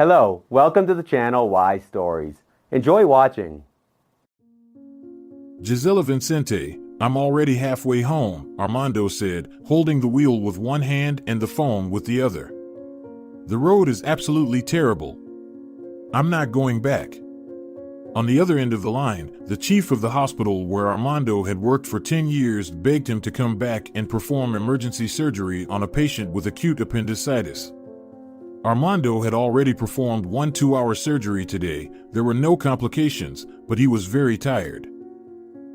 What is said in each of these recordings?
Hello, welcome to the channel Why Stories. Enjoy watching. Gisela Vincente, I'm already halfway home, Armando said, holding the wheel with one hand and the phone with the other. The road is absolutely terrible. I'm not going back. On the other end of the line, the chief of the hospital where Armando had worked for 10 years begged him to come back and perform emergency surgery on a patient with acute appendicitis. Armando had already performed one 2-hour surgery today. There were no complications, but he was very tired.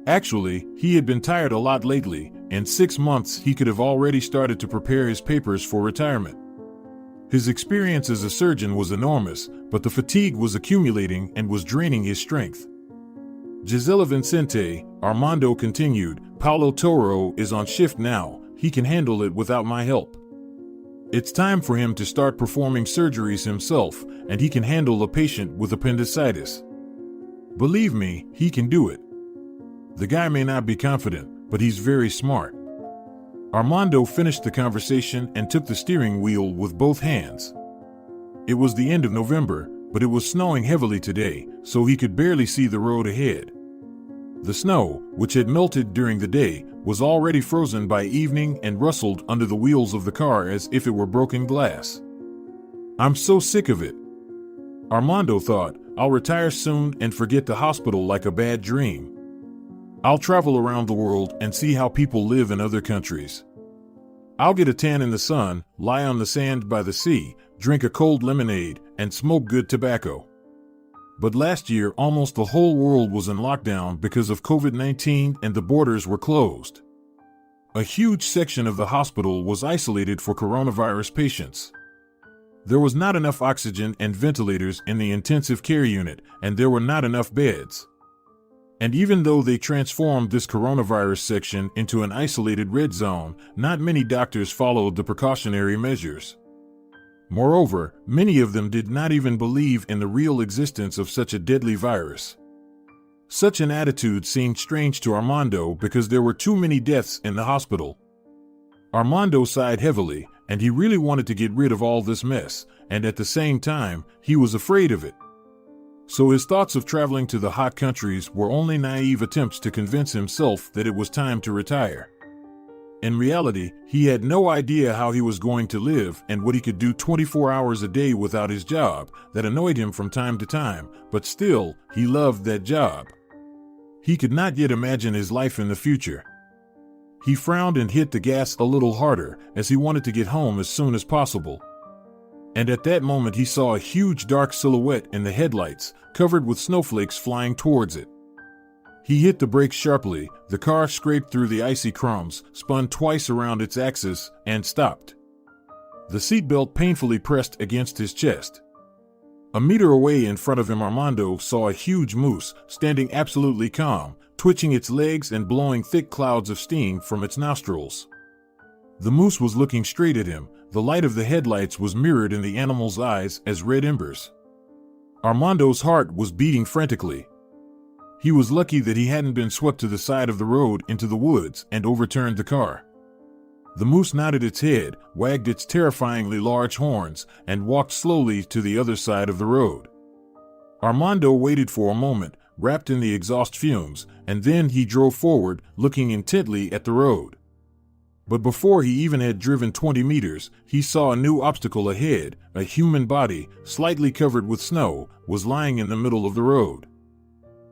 Actually, he had been tired a lot lately. In 6 months he could have already started to prepare his papers for retirement. His experience as a surgeon was enormous, but the fatigue was accumulating and was draining his strength. Gisela Vincente, Armando continued, Paulo Toro is on shift now. He can handle it without my help. It's time for him to start performing surgeries himself, and he can handle a patient with appendicitis. Believe me, he can do it. The guy may not be confident, but he's very smart. Armando finished the conversation and took the steering wheel with both hands. It was the end of November, but it was snowing heavily today, so he could barely see the road ahead. The snow, which had melted during the day, was already frozen by evening and rustled under the wheels of the car as if it were broken glass. I'm so sick of it. Armando thought, I'll retire soon and forget the hospital like a bad dream. I'll travel around the world and see how people live in other countries. I'll get a tan in the sun, lie on the sand by the sea, drink a cold lemonade, and smoke good tobacco. But last year, almost the whole world was in lockdown because of COVID-19 and the borders were closed. A huge section of the hospital was isolated for coronavirus patients. There was not enough oxygen and ventilators in the intensive care unit, and there were not enough beds. And even though they transformed this coronavirus section into an isolated red zone, not many doctors followed the precautionary measures. Moreover, many of them did not even believe in the real existence of such a deadly virus. Such an attitude seemed strange to Armando because there were too many deaths in the hospital. Armando sighed heavily, and he really wanted to get rid of all this mess, and at the same time, he was afraid of it. So his thoughts of traveling to the hot countries were only naive attempts to convince himself that it was time to retire. In reality, he had no idea how he was going to live and what he could do 24 hours a day without his job. That annoyed him from time to time, but still, he loved that job. He could not yet imagine his life in the future. He frowned and hit the gas a little harder as he wanted to get home as soon as possible. And at that moment he saw a huge dark silhouette in the headlights, covered with snowflakes flying towards it. He hit the brakes sharply, the car scraped through the icy crumbs, spun twice around its axis, and stopped. The seatbelt painfully pressed against his chest. A meter away in front of him Armando saw a huge moose, standing absolutely calm, twitching its legs and blowing thick clouds of steam from its nostrils. The moose was looking straight at him. The light of the headlights was mirrored in the animal's eyes as red embers. Armando's heart was beating frantically. He was lucky that he hadn't been swept to the side of the road into the woods and overturned the car. The moose nodded its head, wagged its terrifyingly large horns, and walked slowly to the other side of the road. Armando waited for a moment, wrapped in the exhaust fumes, and then he drove forward, looking intently at the road. But before he even had driven 20 meters, he saw a new obstacle ahead. A human body, slightly covered with snow, was lying in the middle of the road.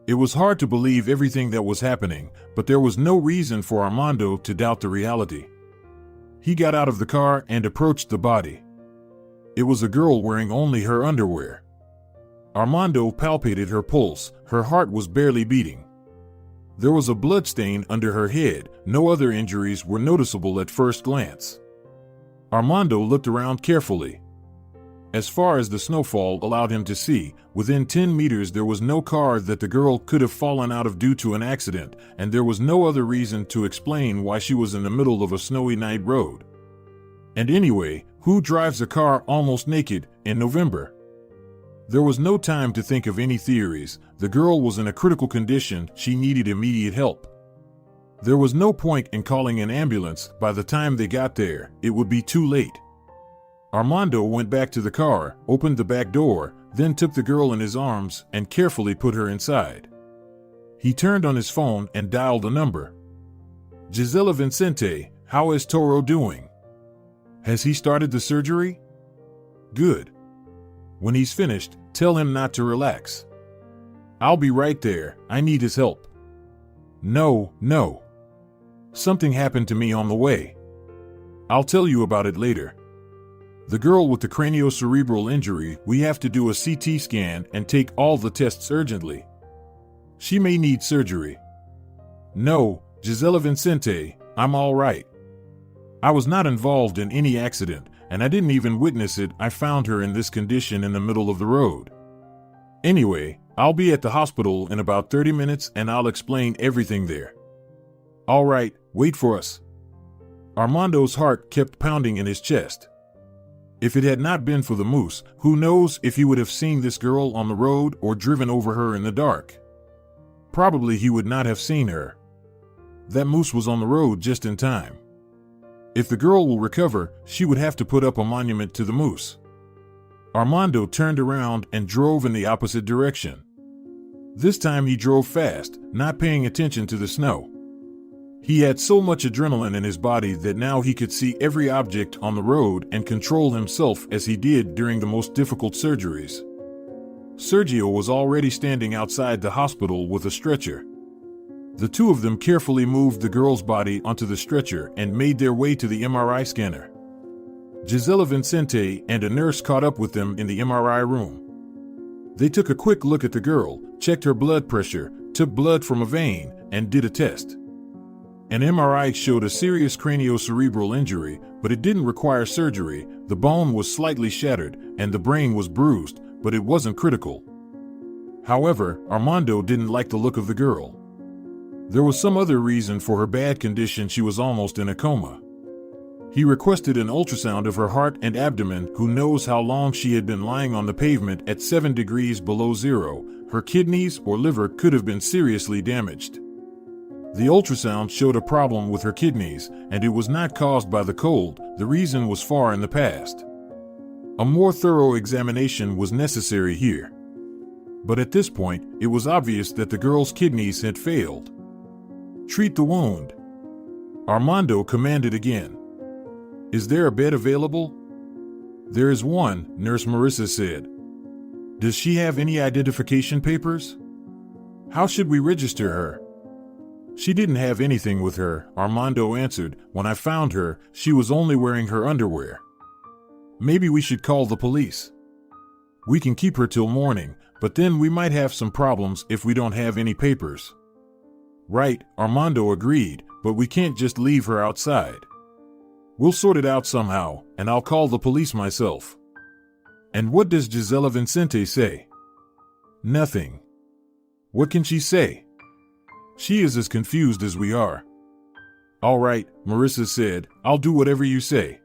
It was hard to believe everything that was happening, but there was no reason for Armando to doubt the reality. He got out of the car and approached the body. It was a girl wearing only her underwear. Armando palpated her pulse. Her heart was barely beating. There was a blood stain under her head. No other injuries were noticeable at first glance. Armando looked around carefully. As far as the snowfall allowed him to see, within 10 meters there was no car that the girl could have fallen out of due to an accident, and there was no other reason to explain why she was in the middle of a snowy night road. And anyway, who drives a car almost naked in November? There was no time to think of any theories. The girl was in a critical condition. She needed immediate help. There was no point in calling an ambulance. By the time they got there, it would be too late. Armando went back to the car, opened the back door, then took the girl in his arms and carefully put her inside. He turned on his phone and dialed a number. Gisela Vincente, how is Toro doing? Has he started the surgery? Good. When he's finished, tell him not to relax. I'll be right there, I need his help. No. Something happened to me on the way. I'll tell you about it later. The girl with the craniocerebral injury, we have to do a CT scan and take all the tests urgently. She may need surgery. No, Gisela Vincente, I'm all right. I was not involved in any accident, and I didn't even witness it. I found her in this condition in the middle of the road. Anyway, I'll be at the hospital in about 30 minutes and I'll explain everything there. All right, wait for us. Armando's heart kept pounding in his chest. If it had not been for the moose, who knows if he would have seen this girl on the road or driven over her in the dark. Probably he would not have seen her. That moose was on the road just in time. If the girl will recover, she would have to put up a monument to the moose. Armando turned around and drove in the opposite direction. This time he drove fast, not paying attention to the snow. He had so much adrenaline in his body that now he could see every object on the road and control himself as he did during the most difficult surgeries. Sergio was already standing outside the hospital with a stretcher. The two of them carefully moved the girl's body onto the stretcher and made their way to the MRI scanner. Gisela Vincente and a nurse caught up with them in the MRI room. They took a quick look at the girl, checked her blood pressure, took blood from a vein, and did a test. An MRI showed a serious craniocerebral injury, but it didn't require surgery. The bone was slightly shattered, and the brain was bruised, but it wasn't critical. However, Armando didn't like the look of the girl. There was some other reason for her bad condition. She was almost in a coma. He requested an ultrasound of her heart and abdomen. Who knows how long she had been lying on the pavement at 7 degrees below zero. Her kidneys or liver could have been seriously damaged. The ultrasound showed a problem with her kidneys, and it was not caused by the cold. The reason was far in the past. A more thorough examination was necessary here. But at this point, it was obvious that the girl's kidneys had failed. Treat the wound. Armando commanded again. Is there a bed available? There is one, Nurse Marissa said. Does she have any identification papers? How should we register her? She didn't have anything with her, Armando answered. When I found her, she was only wearing her underwear. Maybe we should call the police. We can keep her till morning, but then we might have some problems if we don't have any papers. Right, Armando agreed, but we can't just leave her outside. We'll sort it out somehow, and I'll call the police myself. And what does Gisela Vincente say? Nothing. What can she say? She is as confused as we are. All right, Marissa said, I'll do whatever you say.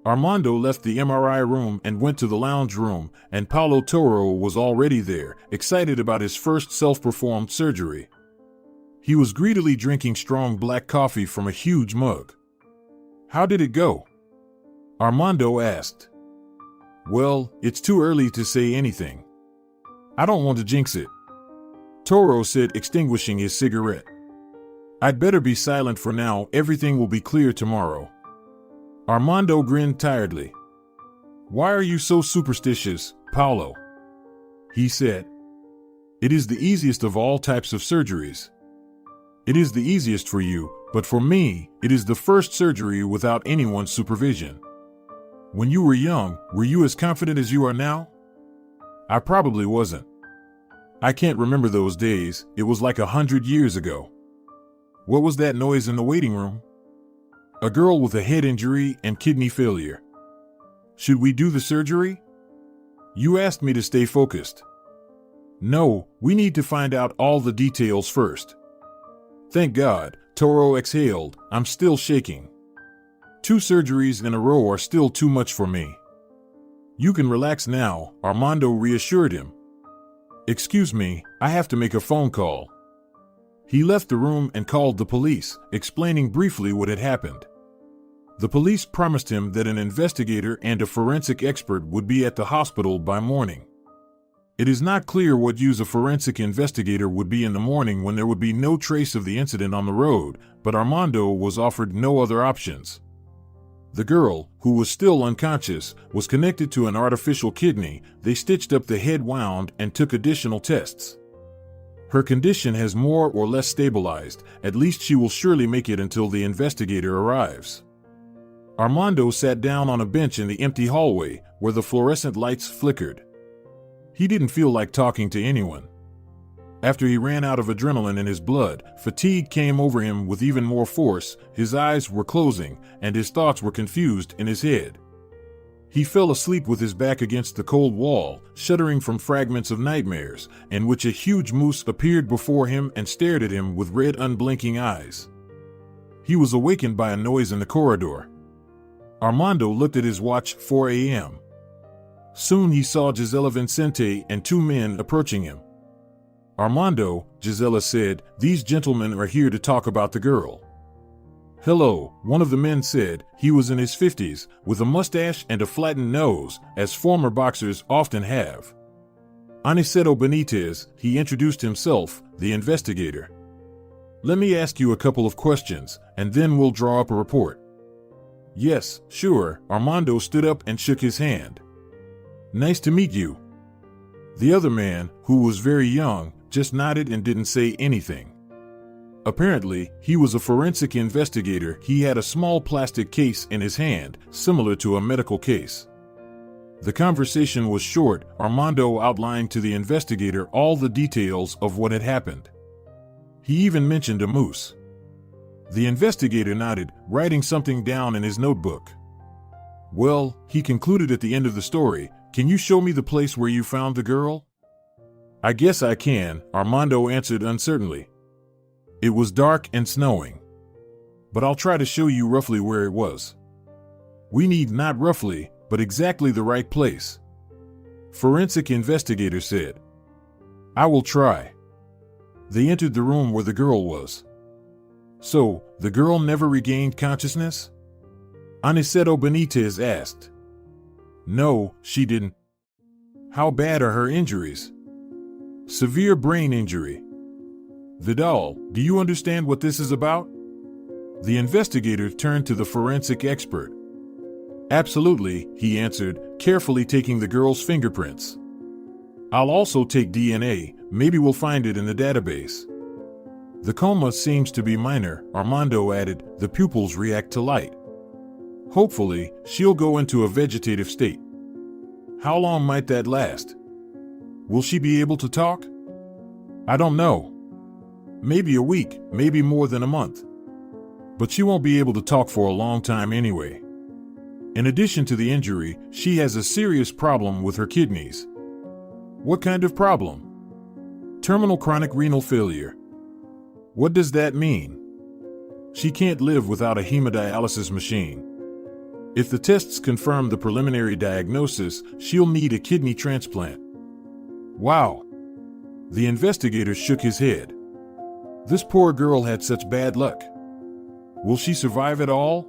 Armando left the MRI room and went to the lounge room, and Paulo Toro was already there, excited about his first self-performed surgery. He was greedily drinking strong black coffee from a huge mug. How did it go? Armando asked. Well, it's too early to say anything. I don't want to jinx it. Toro said, extinguishing his cigarette. I'd better be silent for now. Everything will be clear tomorrow. Armando grinned tiredly. Why are you so superstitious, Paulo? He said. It is the easiest of all types of surgeries. It is the easiest for you, but for me, it is the first surgery without anyone's supervision. When you were young, were you as confident as you are now? I probably wasn't. I can't remember those days. It was like 100 years ago. What was that noise in the waiting room? A girl with a head injury and kidney failure. Should we do the surgery? You asked me to stay focused. No, we need to find out all the details first. Thank God, Toro exhaled. I'm still shaking. 2 surgeries in a row are still too much for me. You can relax now, Armando reassured him. Excuse me, I have to make a phone call. He left the room and called the police, explaining briefly what had happened. The police promised him that an investigator and a forensic expert would be at the hospital by morning. It is not clear what use a forensic investigator would be in the morning when there would be no trace of the incident on the road, but Armando was offered no other options. The girl, who was still unconscious, was connected to an artificial kidney. They stitched up the head wound and took additional tests. Her condition has more or less stabilized. At least she will surely make it until the investigator arrives. Armando sat down on a bench in the empty hallway where the fluorescent lights flickered. He didn't feel like talking to anyone. After he ran out of adrenaline in his blood, fatigue came over him with even more force. His eyes were closing, and his thoughts were confused in his head. He fell asleep with his back against the cold wall, shuddering from fragments of nightmares, in which a huge moose appeared before him and stared at him with red, unblinking eyes. He was awakened by a noise in the corridor. Armando looked at his watch. 4 a.m. Soon he saw Gisela Vincente and two men approaching him. "Armando," Gisela said, "these gentlemen are here to talk about the girl." "Hello," one of the men said. He was in his 50s, with a mustache and a flattened nose, as former boxers often have. Aniceto Benitez, he introduced himself, the investigator. "Let me ask you a couple of questions, and then we'll draw up a report." "Yes, sure." Armando stood up and shook his hand. "Nice to meet you." The other man, who was very young, just nodded and didn't say anything. Apparently, he was a forensic investigator. He had a small plastic case in his hand, similar to a medical case. The conversation was short. Armando outlined to the investigator all the details of what had happened. He even mentioned a moose. The investigator nodded, writing something down in his notebook. "Well," he concluded at the end of the story, "can you show me the place where you found the girl?" "I guess I can," Armando answered uncertainly. "It was dark and snowing. But I'll try to show you roughly where it was." "We need not roughly, but exactly the right place," forensic investigator said. "I will try." They entered the room where the girl was. "So, the girl never regained consciousness?" Aniceto Benitez asked. "No, she didn't." "How bad are her injuries?" "Severe brain injury." "Vidal, do you understand what this is about?" The investigator turned to the forensic expert. "Absolutely," he answered, carefully taking the girl's fingerprints. "I'll also take DNA, maybe we'll find it in the database." "The coma seems to be minor," Armando added. "The pupils react to light. Hopefully, she'll go into a vegetative state." "How long might that last? Will she be able to talk?" "I don't know. Maybe a week, maybe more than a month. But she won't be able to talk for a long time anyway. In addition to the injury, she has a serious problem with her kidneys." "What kind of problem?" "Terminal chronic renal failure." "What does that mean?" "She can't live without a hemodialysis machine. If the tests confirm the preliminary diagnosis, she'll need a kidney transplant." "Wow." The investigator shook his head. "This poor girl had such bad luck. Will she survive it all?"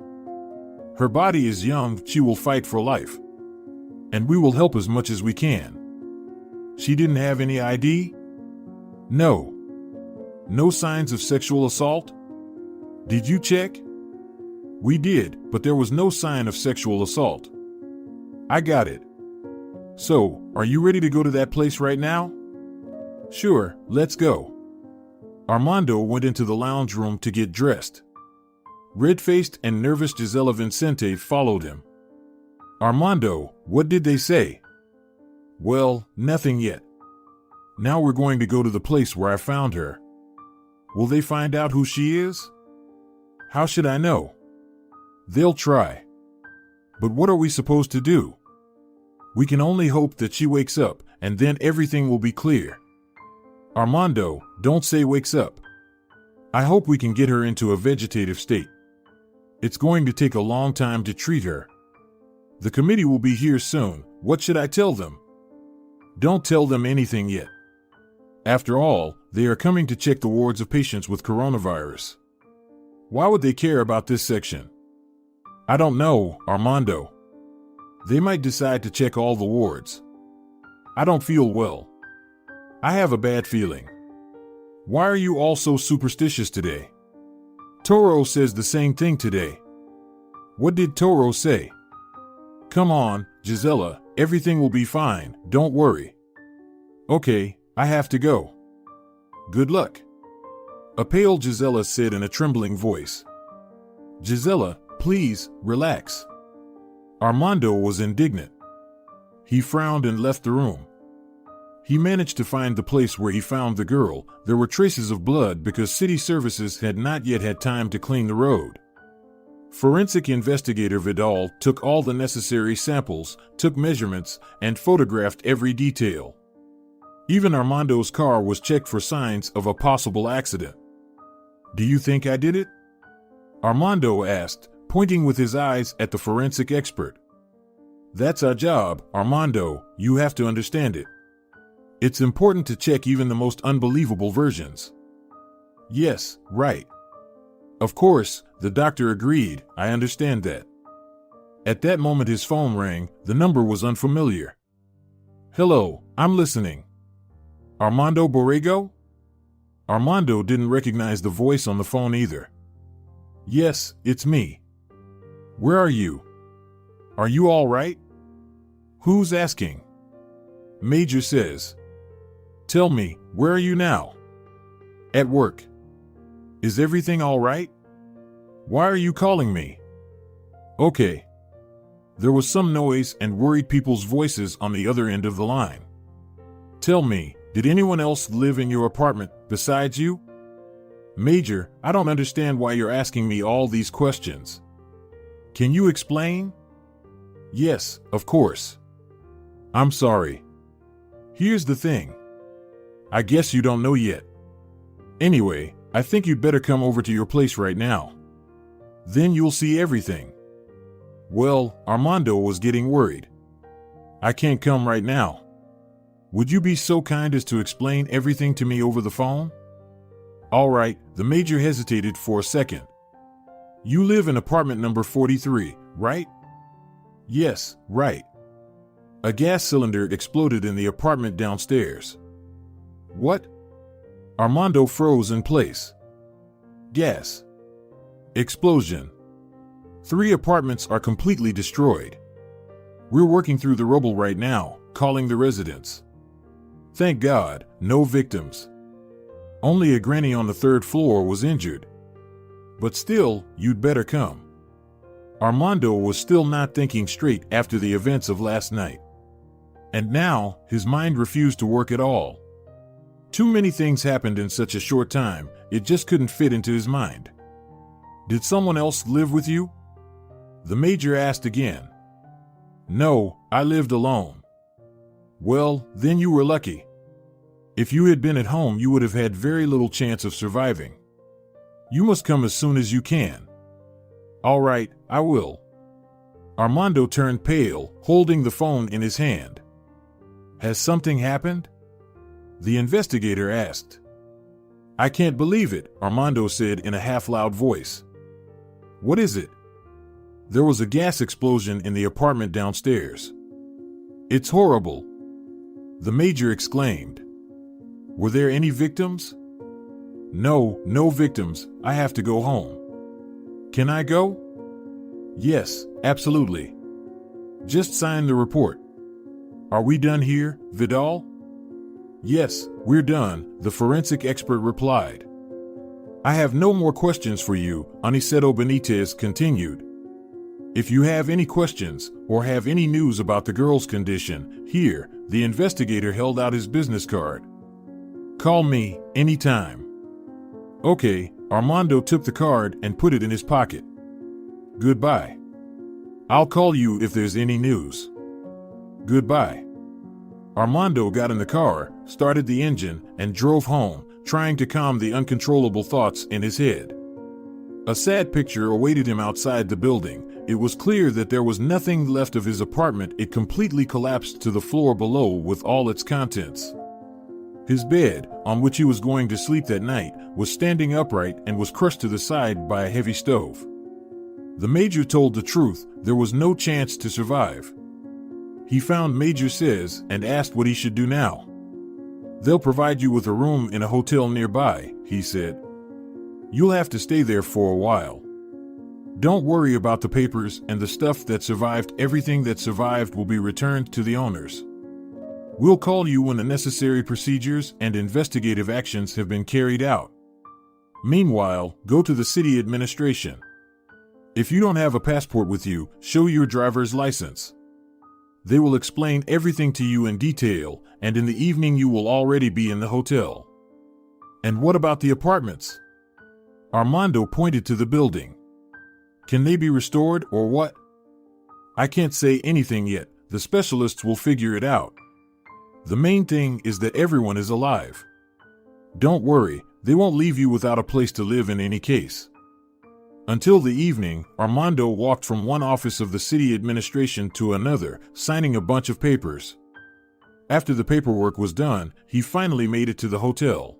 "Her body is young, she will fight for life. And we will help as much as we can." "She didn't have any ID?" "No." "No signs of sexual assault?" "Did you check?" "We did, but there was no sign of sexual assault." "I got it. So, are you ready to go to that place right now?" "Sure, let's go." Armando went into the lounge room to get dressed. Red-faced and nervous Gisela Vincente followed him. "Armando, what did they say?" "Well, nothing yet. Now we're going to go to the place where I found her." "Will they find out who she is?" "How should I know?" "They'll try. But what are we supposed to do?" "We can only hope that she wakes up, and then everything will be clear." "Armando, don't say wakes up. I hope we can get her into a vegetative state. It's going to take a long time to treat her. The committee will be here soon. What should I tell them?" "Don't tell them anything yet. After all, they are coming to check the wards of patients with coronavirus. Why would they care about this section?" I don't know, Armando. They might decide to check all the wards. I don't feel well. I have a bad feeling. Why are you all so superstitious today? Toro says the same thing today. What did Toro say? Come on, Gisela, everything will be fine, don't worry. Okay, I have to go. Good luck. A pale Gisela said in a trembling voice. Gisela, please, relax. Armando was indignant. He frowned and left the room. He managed to find the place where he found the girl. There were traces of blood because city services had not yet had time to clean the road. Forensic investigator Vidal took all the necessary samples, took measurements, and photographed every detail. Even Armando's car was checked for signs of a possible accident. Do you think I did it? Armando asked, pointing with his eyes at the forensic expert. That's our job, Armando, you have to understand it. It's important to check even the most unbelievable versions. Yes, right. Of course, the doctor agreed, I understand that. At that moment his phone rang, the number was unfamiliar. Hello, I'm listening. Armando Borrego? Armando didn't recognize the voice on the phone either. Yes, it's me. Where are you? Are you all right? Who's asking? Major says. Tell me, where are you now? At work. Is everything all right? Why are you calling me? Okay. There was some noise and worried people's voices on the other end of the line. Tell me, did anyone else live in your apartment besides you? Major, I don't understand why you're asking me all these questions. Can you explain? Yes, of course. I'm sorry. Here's the thing. I guess you don't know yet. Anyway, I think you'd better come over to your place right now. Then you'll see everything. Well, Armando was getting worried. I can't come right now. Would you be so kind as to explain everything to me over the phone? All right, the major hesitated for a second. You live in apartment number 43, right? Yes, right. A gas cylinder exploded in the apartment downstairs. What? Armando froze in place. Gas. Explosion. 3 apartments are completely destroyed. We're working through the rubble right now, calling the residents. Thank God, no victims. Only a granny on the 3rd floor was injured. But still, you'd better come. Armando was still not thinking straight after the events of last night. And now, his mind refused to work at all. Too many things happened in such a short time, it just couldn't fit into his mind. Did someone else live with you? The major asked again. No, I lived alone. Well, then you were lucky. If you had been at home, you would have had very little chance of surviving. You must come as soon as you can. All right, I will. Armando turned pale, holding the phone in his hand. Has something happened? The investigator asked. I can't believe it, Armando said in a half-loud voice. What is it? There was a gas explosion in the apartment downstairs. It's horrible. The major exclaimed. Were there any victims? No, no victims. I have to go home. Can I go? Yes, absolutely. Just sign the report. Are we done here, Vidal? Yes, we're done, the forensic expert replied. I have no more questions for you, Aniceto Benitez continued. If you have any questions or have any news about the girl's condition, here, the investigator held out his business card. Call me anytime. Okay, Armando took the card and put it in his pocket. Goodbye. I'll call you if there's any news. Goodbye. Armando got in the car, started the engine, and drove home, trying to calm the uncontrollable thoughts in his head. A sad picture awaited him outside the building. It was clear that there was nothing left of his apartment. It completely collapsed to the floor below with all its contents. His bed, on which he was going to sleep that night, was standing upright and was crushed to the side by a heavy stove. The major told the truth. There was no chance to survive. He found Major Says and asked what he should do now. They'll provide you with a room in a hotel nearby, he said. You'll have to stay there for a while. Don't worry about the papers and the stuff that survived. Everything that survived will be returned to the owners. We'll call you when the necessary procedures and investigative actions have been carried out. Meanwhile, go to the city administration. If you don't have a passport with you, show your driver's license. They will explain everything to you in detail, and in the evening you will already be in the hotel. And what about the apartments? Armando pointed to the building. Can they be restored or what? I can't say anything yet. The specialists will figure it out. The main thing is that everyone is alive. Don't worry, they won't leave you without a place to live in any case. Until the evening, Armando walked from one office of the city administration to another, signing a bunch of papers. After the paperwork was done, he finally made it to the hotel.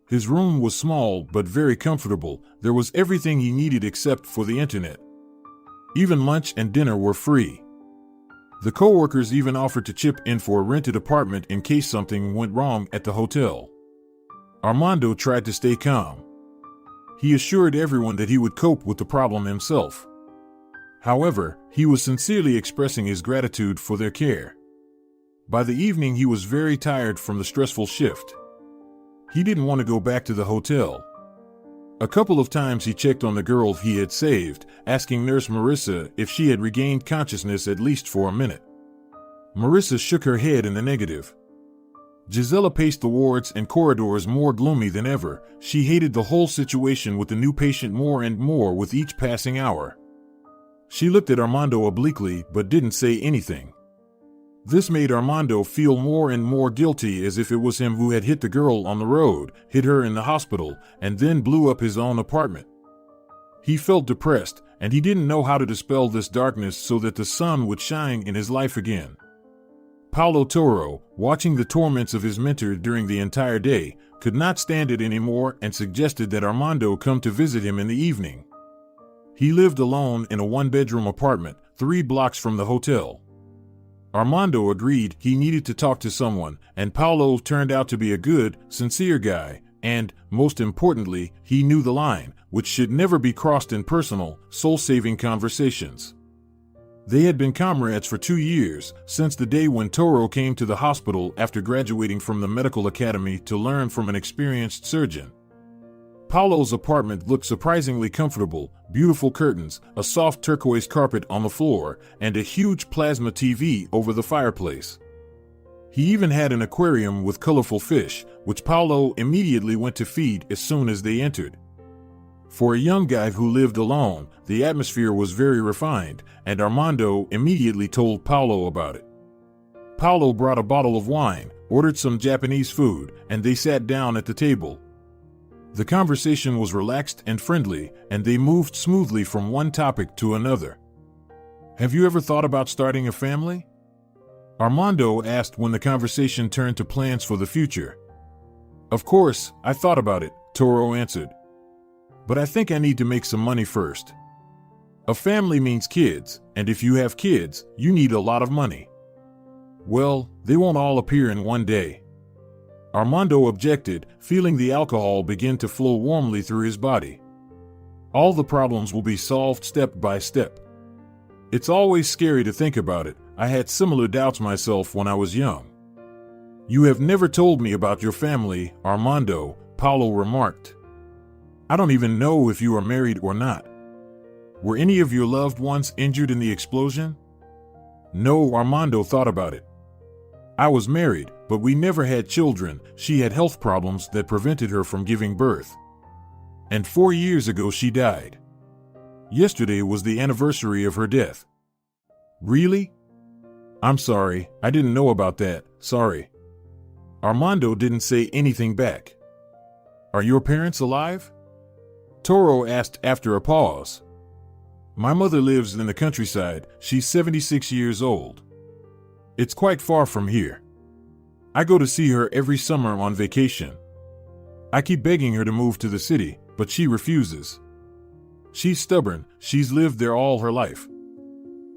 His room was small but very comfortable. There was everything he needed except for the internet. Even lunch and dinner were free. The co-workers even offered to chip in for a rented apartment in case something went wrong at the hotel. Armando tried to stay calm. He assured everyone that he would cope with the problem himself. However, he was sincerely expressing his gratitude for their care. By the evening, he was very tired from the stressful shift. He didn't want to go back to the hotel. A couple of times he checked on the girl he had saved, asking Nurse Marissa if she had regained consciousness at least for a minute. Marissa shook her head in the negative. Gisela paced the wards and corridors more gloomy than ever. She hated the whole situation with the new patient more and more with each passing hour. She looked at Armando obliquely but didn't say anything. This made Armando feel more and more guilty, as if it was him who had hit the girl on the road, hit her in the hospital, and then blew up his own apartment. He felt depressed, and he didn't know how to dispel this darkness so that the sun would shine in his life again. Paulo Toro, watching the torments of his mentor during the entire day, could not stand it anymore and suggested that Armando come to visit him in the evening. He lived alone in a one-bedroom apartment, 3 blocks from the hotel. Armando agreed he needed to talk to someone, and Paulo turned out to be a good, sincere guy, and, most importantly, he knew the line, which should never be crossed in personal, soul-saving conversations. They had been comrades for 2 years, since the day when Toro came to the hospital after graduating from the medical academy to learn from an experienced surgeon. Paulo's apartment looked surprisingly comfortable, beautiful curtains, a soft turquoise carpet on the floor, and a huge plasma TV over the fireplace. He even had an aquarium with colorful fish, which Paulo immediately went to feed as soon as they entered. For a young guy who lived alone, the atmosphere was very refined, and Armando immediately told Paulo about it. Paulo brought a bottle of wine, ordered some Japanese food, and they sat down at the table. The conversation was relaxed and friendly, and they moved smoothly from one topic to another. Have you ever thought about starting a family? Armando asked when the conversation turned to plans for the future. Of course, I thought about it, Toro answered. But I think I need to make some money first. A family means kids, and if you have kids, you need a lot of money. Well, they won't all appear in one day. Armando objected, feeling the alcohol begin to flow warmly through his body. All the problems will be solved step by step. It's always scary to think about it. I had similar doubts myself when I was young. You have never told me about your family, Armando, Paulo remarked. I don't even know if you are married or not. Were any of your loved ones injured in the explosion? No, Armando thought about it. I was married, but we never had children. She had health problems that prevented her from giving birth. And 4 years ago she died. Yesterday was the anniversary of her death. Really? I'm sorry, I didn't know about that, sorry. Armando didn't say anything back. Are your parents alive? Toro asked after a pause. My mother lives in the countryside. She's 76 years old. It's quite far from here. I go to see her every summer on vacation. I keep begging her to move to the city, but she refuses. She's stubborn, she's lived there all her life.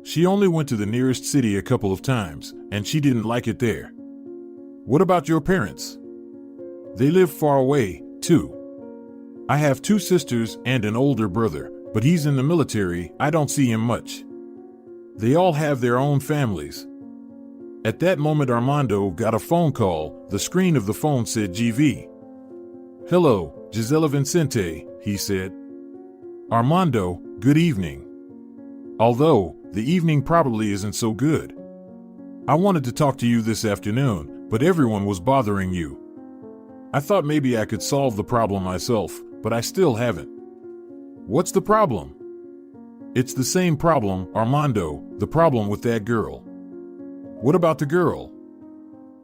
She only went to the nearest city a couple of times, and she didn't like it there. What about your parents? They live far away, too. I have 2 sisters and an older brother, but he's in the military, I don't see him much. They all have their own families. At that moment Armando got a phone call. The screen of the phone said GV. Hello, Gisela Vincente, he said. Armando, good evening. Although, the evening probably isn't so good. I wanted to talk to you this afternoon, but everyone was bothering you. I thought maybe I could solve the problem myself, but I still haven't. What's the problem? It's the same problem, Armando, the problem with that girl. What about the girl?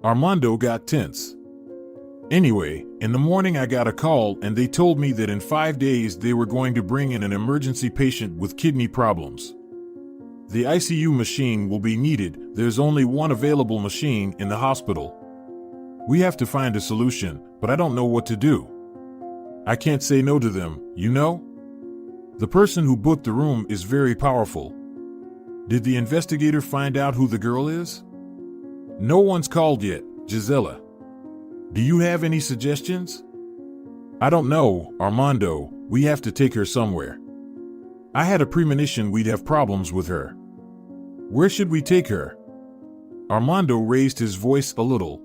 Armando got tense. Anyway, in the morning I got a call and they told me that in 5 days they were going to bring in an emergency patient with kidney problems. The ICU machine will be needed. There's only one available machine in the hospital. We have to find a solution, but I don't know what to do. I can't say no to them, you know? The person who booked the room is very powerful. Did the investigator find out who the girl is? No one's called yet, Gisela. Do you have any suggestions? I don't know, Armando. We have to take her somewhere. I had a premonition we'd have problems with her. Where should we take her? Armando raised his voice a little.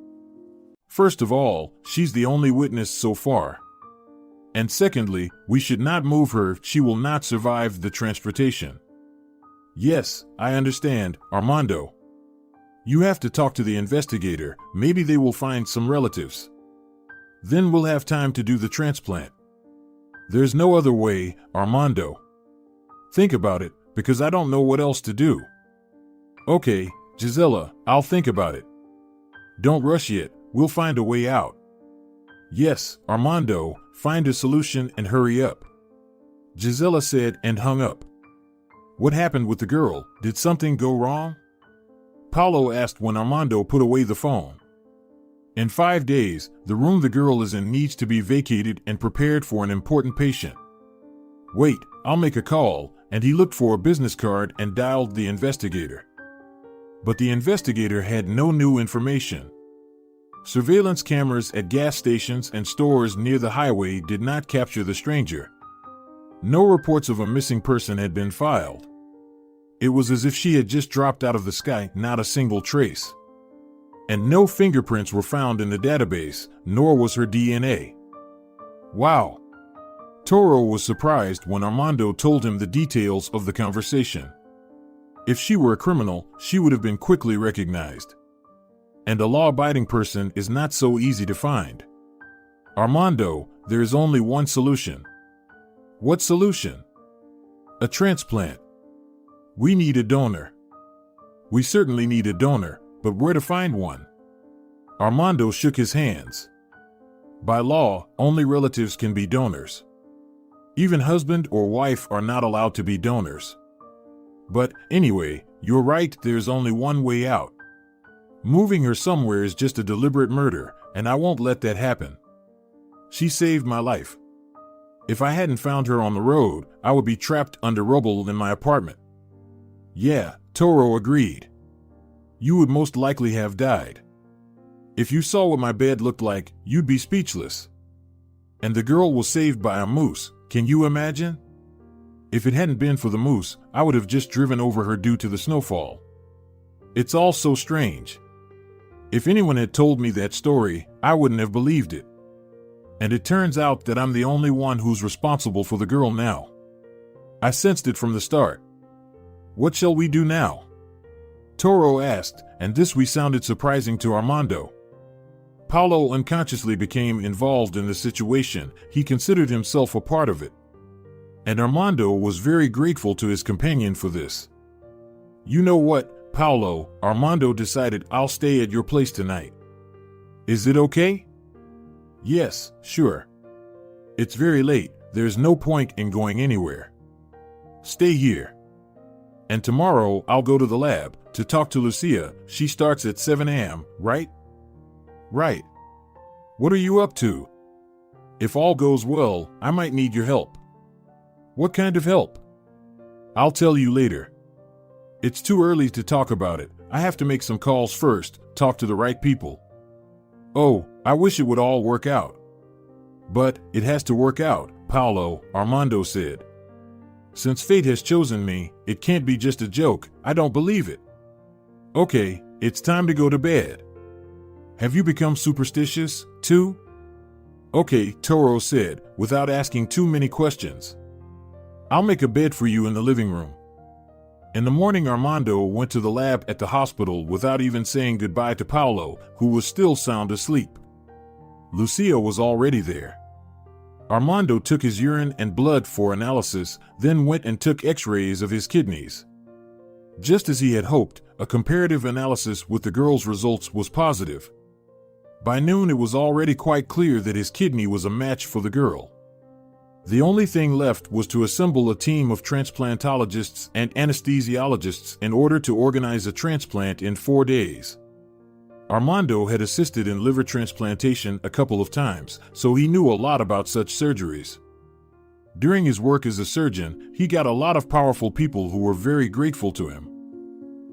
First of all, she's the only witness so far. And secondly, we should not move her. She will not survive the transportation. Yes, I understand, Armando. You have to talk to the investigator. Maybe they will find some relatives. Then we'll have time to do the transplant. There's no other way, Armando. Think about it, because I don't know what else to do. Okay, Gisela, I'll think about it. Don't rush yet, we'll find a way out. Yes, Armando, find a solution and hurry up. Gisela said and hung up. What happened with the girl? Did something go wrong? Paulo asked when Armando put away the phone. In 5 days, the room the girl is in needs to be vacated and prepared for an important patient. Wait, I'll make a call, and he looked for a business card and dialed the investigator. But the investigator had no new information. Surveillance cameras at gas stations and stores near the highway did not capture the stranger. No reports of a missing person had been filed. It was as if she had just dropped out of the sky, not a single trace. And no fingerprints were found in the database, nor was her DNA. Wow! Toro was surprised when Armando told him the details of the conversation. If she were a criminal, she would have been quickly recognized. And a law-abiding person is not so easy to find. Armando, there is only one solution. What solution? A transplant. We need a donor. We certainly need a donor, but where to find one? Armando shook his hands. By law, only relatives can be donors. Even husband or wife are not allowed to be donors. But anyway, you're right, there's only one way out. Moving her somewhere is just a deliberate murder, and I won't let that happen. She saved my life. If I hadn't found her on the road, I would be trapped under rubble in my apartment. Yeah, Toro agreed. You would most likely have died. If you saw what my bed looked like, you'd be speechless. And the girl was saved by a moose, can you imagine? If it hadn't been for the moose, I would have just driven over her due to the snowfall. It's all so strange. If anyone had told me that story, I wouldn't have believed it. And it turns out that I'm the only one who's responsible for the girl now. I sensed it from the start. What shall we do now? Toro asked, and this sounded surprising to Armando. Paulo unconsciously became involved in the situation. He considered himself a part of it. And Armando was very grateful to his companion for this. You know what, Paulo, Armando decided I'll stay at your place tonight. Is it okay? Yes, sure. It's very late, there's no point in going anywhere. Stay here. And tomorrow I'll go to the lab to talk to Lucia. She starts at 7 a.m., right? Right. What are you up to? If all goes well, I might need your help. What kind of help? I'll tell you later. It's too early to talk about it. I have to make some calls first, talk to the right people. Oh, I wish it would all work out. But it has to work out, Paolo, Armando said. Since fate has chosen me, it can't be just a joke. I don't believe it. Okay, it's time to go to bed. Have you become superstitious, too? Okay, Toro said, without asking too many questions. I'll make a bed for you in the living room. In the morning, Armando went to the lab at the hospital without even saying goodbye to Paolo, who was still sound asleep. Lucia was already there. Armando took his urine and blood for analysis, then went and took x-rays of his kidneys. Just as he had hoped, a comparative analysis with the girl's results was positive. By noon, it was already quite clear that his kidney was a match for the girl. The only thing left was to assemble a team of transplantologists and anesthesiologists in order to organize a transplant in 4 days. Armando had assisted in liver transplantation a couple of times, so he knew a lot about such surgeries. During his work as a surgeon, he got a lot of powerful people who were very grateful to him.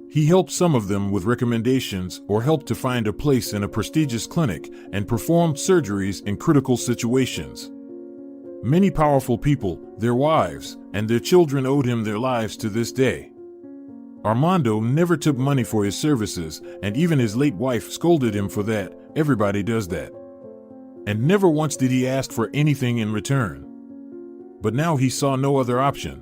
He helped some of them with recommendations or helped to find a place in a prestigious clinic and performed surgeries in critical situations. Many powerful people, their wives, and their children owed him their lives to this day. Armando never took money for his services, and even his late wife scolded him for that. Everybody does that. And never once did he ask for anything in return. But now he saw no other option.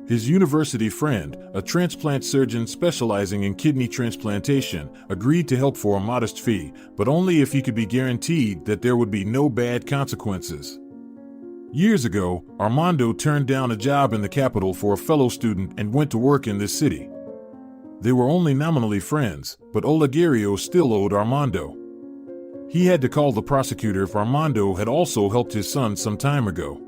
His university friend, a transplant surgeon specializing in kidney transplantation, agreed to help for a modest fee, but only if he could be guaranteed that there would be no bad consequences. Years ago, Armando turned down a job in the capital for a fellow student and went to work in this city. They were only nominally friends, but Olegario still owed Armando. He had to call the prosecutor if Armando had also helped his son some time ago.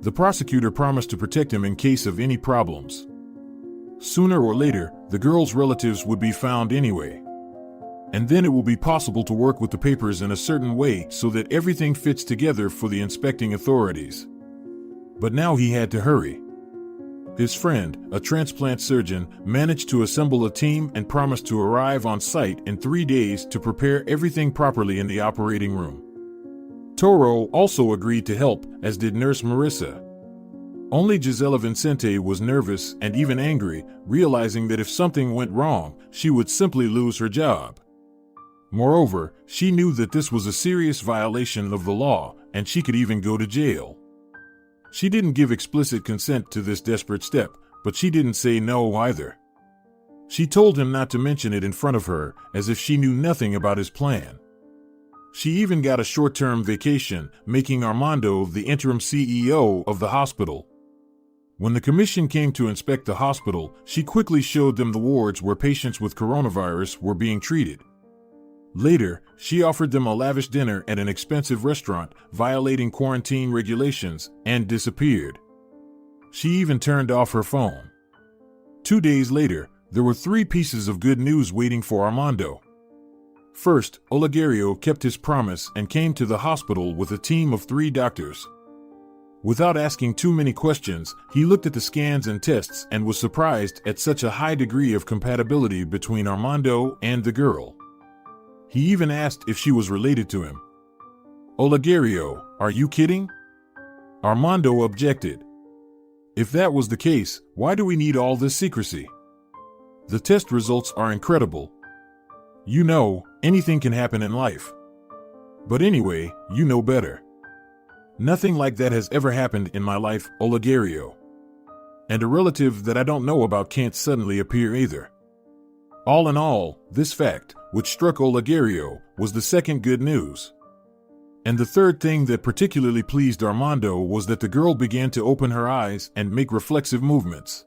The prosecutor promised to protect him in case of any problems. Sooner or later, the girl's relatives would be found anyway. And then it will be possible to work with the papers in a certain way so that everything fits together for the inspecting authorities. But now he had to hurry. His friend, a transplant surgeon, managed to assemble a team and promised to arrive on site in 3 days to prepare everything properly in the operating room. Toro also agreed to help, as did Nurse Marissa. Only Gisela Vincente was nervous and even angry, realizing that if something went wrong, she would simply lose her job. Moreover, she knew that this was a serious violation of the law, and she could even go to jail. She didn't give explicit consent to this desperate step, but she didn't say no either. She told him not to mention it in front of her, as if she knew nothing about his plan. She even got a short-term vacation, making Armando the interim CEO of the hospital. When the commission came to inspect the hospital, she quickly showed them the wards where patients with coronavirus were being treated. Later, she offered them a lavish dinner at an expensive restaurant, violating quarantine regulations, and disappeared. She even turned off her phone. 2 days later, there were 3 pieces of good news waiting for Armando. First, Olegario kept his promise and came to the hospital with a team of 3 doctors. Without asking too many questions, he looked at the scans and tests and was surprised at such a high degree of compatibility between Armando and the girl. He even asked if she was related to him. Olegario, are you kidding? Armando objected. If that was the case, why do we need all this secrecy? The test results are incredible. You know, anything can happen in life. But anyway, you know better. Nothing like that has ever happened in my life, Olegario. And a relative that I don't know about can't suddenly appear either. All in all, this fact, which struck Olegario, was the second good news. And the third thing that particularly pleased Armando was that the girl began to open her eyes and make reflexive movements.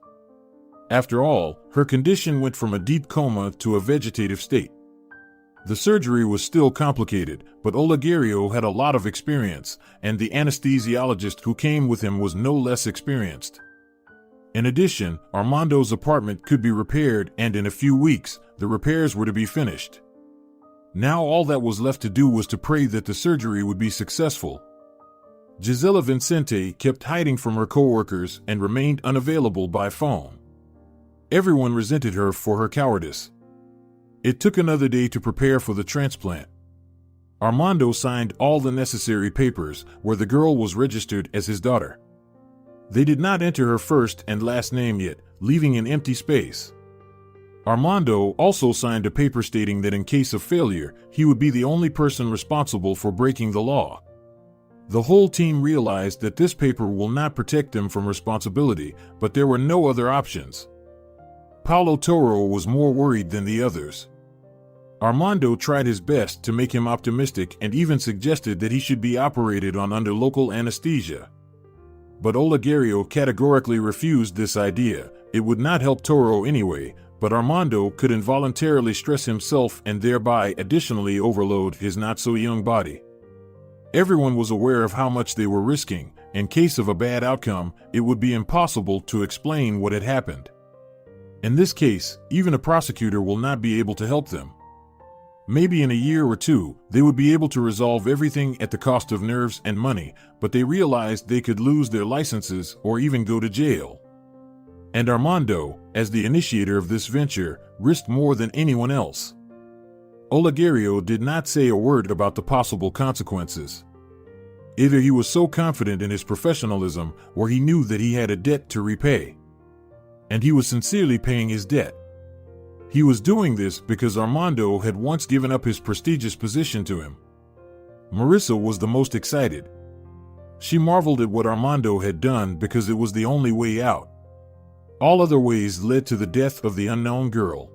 After all, her condition went from a deep coma to a vegetative state. The surgery was still complicated, but Olegario had a lot of experience, and the anesthesiologist who came with him was no less experienced. In addition, Armando's apartment could be repaired, and in a few weeks, the repairs were to be finished. Now all that was left to do was to pray that the surgery would be successful. Gisela Vincente kept hiding from her coworkers and remained unavailable by phone. Everyone resented her for her cowardice. It took another day to prepare for the transplant. Armando signed all the necessary papers where the girl was registered as his daughter. They did not enter her first and last name yet, leaving an empty space. Armando also signed a paper stating that in case of failure, he would be the only person responsible for breaking the law. The whole team realized that this paper will not protect them from responsibility, but there were no other options. Paulo Toro was more worried than the others. Armando tried his best to make him optimistic and even suggested that he should be operated on under local anesthesia. But Olegario categorically refused this idea. It would not help Toro anyway, but Armando could involuntarily stress himself and thereby additionally overload his not-so-young body. Everyone was aware of how much they were risking. In case of a bad outcome, it would be impossible to explain what had happened. In this case, even a prosecutor will not be able to help them. Maybe in a year or two, they would be able to resolve everything at the cost of nerves and money, but they realized they could lose their licenses or even go to jail. And Armando, as the initiator of this venture, risked more than anyone else. Olegario did not say a word about the possible consequences. Either he was so confident in his professionalism, or he knew that he had a debt to repay. And he was sincerely paying his debt. He was doing this because Armando had once given up his prestigious position to him. Marissa was the most excited. She marveled at what Armando had done because it was the only way out. All other ways led to the death of the unknown girl.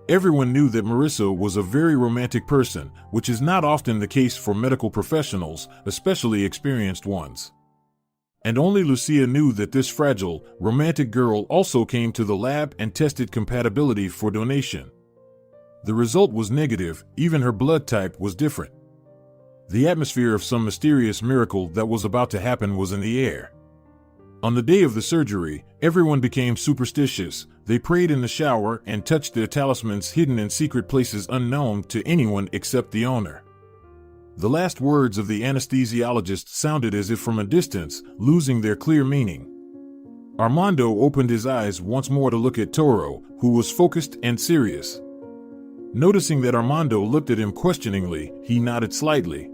Everyone knew that Marissa was a very romantic person, which is not often the case for medical professionals, especially experienced ones. And only Lucia knew that this fragile, romantic girl also came to the lab and tested compatibility for donation. The result was negative, even her blood type was different. The atmosphere of some mysterious miracle that was about to happen was in the air. On the day of the surgery, everyone became superstitious. They prayed in the shower and touched their talismans hidden in secret places unknown to anyone except the owner. The last words of the anesthesiologist sounded as if from a distance, losing their clear meaning. Armando opened his eyes once more to look at Toro, who was focused and serious. Noticing that Armando looked at him questioningly, he nodded slightly.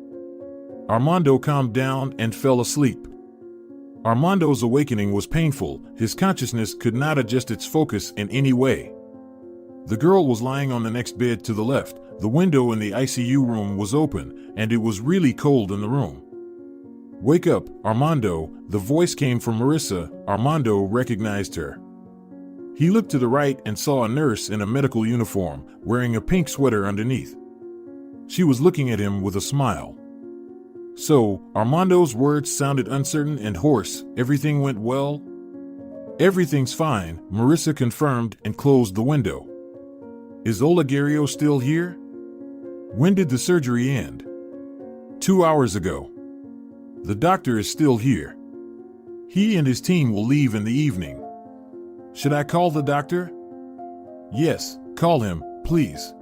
Armando calmed down and fell asleep. Armando's awakening was painful. His consciousness could not adjust its focus in any way. The girl was lying on the next bed to the left. The window in the ICU room was open, and it was really cold in the room. "Wake up, Armando," the voice came from Marissa. Armando recognized her. He looked to the right and saw a nurse in a medical uniform, wearing a pink sweater underneath. She was looking at him with a smile. So, Armando's words sounded uncertain and hoarse. "Everything went well?" "Everything's fine," Marissa confirmed and closed the window. "Is Olegario still here?" "When did the surgery end?" 2 hours ago. "The doctor is still here. He and his team will leave in the evening." "Should I call the doctor?" "Yes, call him, please."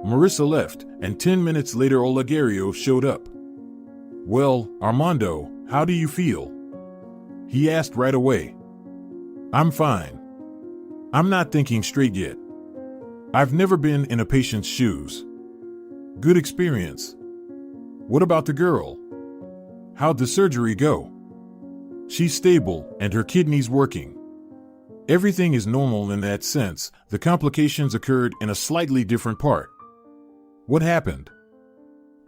Marissa left, and 10 minutes later Olegario showed up. "Well, Armando, how do you feel?" he asked right away. "I'm fine. I'm not thinking straight yet. I've never been in a patient's shoes." "Good experience. What about the girl? How'd the surgery go?" "She's stable, and her kidney's working. Everything is normal in that sense. The complications occurred in a slightly different part." "What happened?"